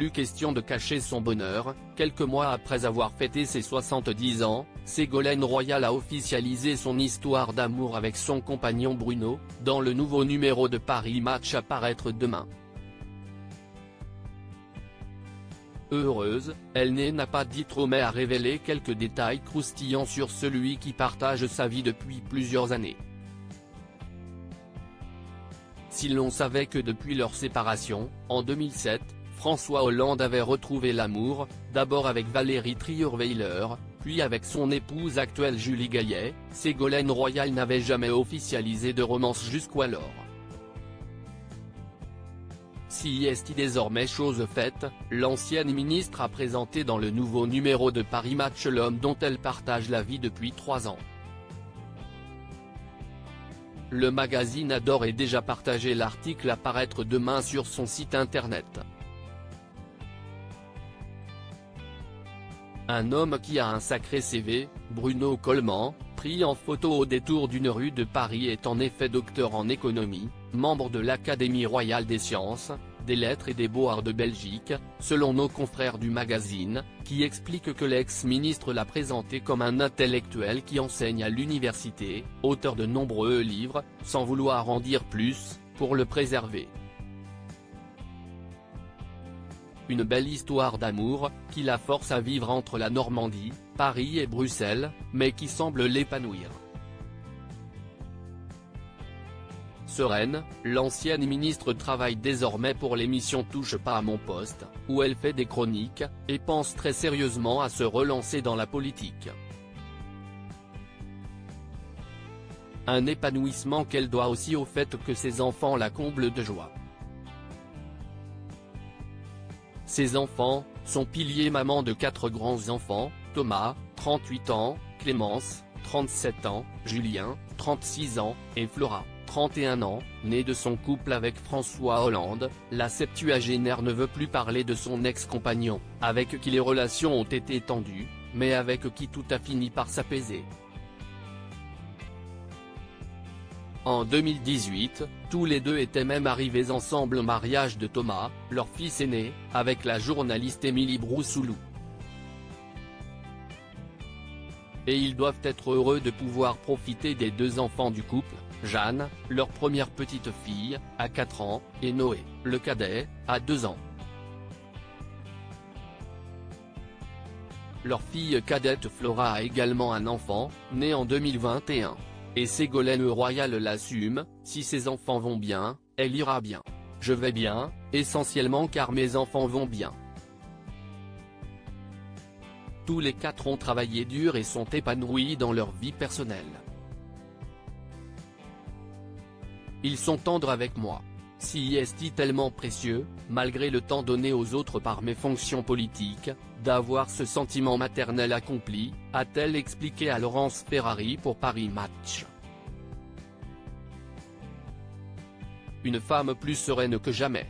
plus question de cacher son bonheur. Quelques mois après avoir fêté ses 70 ans, Ségolène Royal a officialisé son histoire d'amour avec son compagnon Bruno, dans le nouveau numéro de Paris Match à paraître demain. Heureuse, elle n'a pas dit trop mais a révélé quelques détails croustillants sur celui qui partage sa vie depuis plusieurs années. Si l'on savait que depuis leur séparation, en 2007, François Hollande avait retrouvé l'amour, d'abord avec Valérie Trierweiler, puis avec son épouse actuelle Julie Gaillet, Ségolène Royal n'avait jamais officialisé de romance jusqu'alors. Si est désormais chose faite, l'ancienne ministre a présenté dans le nouveau numéro de Paris Match l'homme dont elle partage la vie depuis 3 ans. Le magazine a d'ores et déjà partagé l'article à paraître demain sur son site internet. Un homme qui a un sacré CV, Bruno Coleman, pris en photo au détour d'une rue de Paris est en effet docteur en économie, membre de l'Académie royale des sciences, des lettres et des beaux-arts de Belgique, selon nos confrères du magazine, qui explique que l'ex-ministre l'a présenté comme un intellectuel qui enseigne à l'université, auteur de nombreux livres, sans vouloir en dire plus, pour le préserver. Une belle histoire d'amour, qui la force à vivre entre la Normandie, Paris et Bruxelles, mais qui semble l'épanouir. Sereine, l'ancienne ministre travaille désormais pour l'émission Touche pas à mon poste, où elle fait des chroniques, et pense très sérieusement à se relancer dans la politique. Un épanouissement qu'elle doit aussi au fait que ses enfants la comblent de joie. Ses enfants, son pilier maman de 4 grands-enfants, Thomas, 38 ans, Clémence, 37 ans, Julien, 36 ans, et Flora, 31 ans, née de son couple avec François Hollande. La septuagénaire ne veut plus parler de son ex-compagnon, avec qui les relations ont été tendues, mais avec qui tout a fini par s'apaiser. En 2018, tous les deux étaient même arrivés ensemble au mariage de Thomas, leur fils aîné, avec la journaliste Émilie Broussoulou. Et ils doivent être heureux de pouvoir profiter des 2 enfants du couple, Jeanne, leur première petite fille, à 4 ans, et Noé, le cadet, à 2 ans. Leur fille cadette Flora a également un enfant, né en 2021. Et Ségolène Royal l'assume, si ses enfants vont bien, elle ira bien. Je vais bien, essentiellement car mes enfants vont bien. Tous les 4 ont travaillé dur et sont épanouis dans leur vie personnelle. Ils sont tendres avec moi. Si est tellement précieux, malgré le temps donné aux autres par mes fonctions politiques, d'avoir ce sentiment maternel accompli, a-t-elle expliqué à Laurence Ferrari pour Paris Match. Une femme plus sereine que jamais.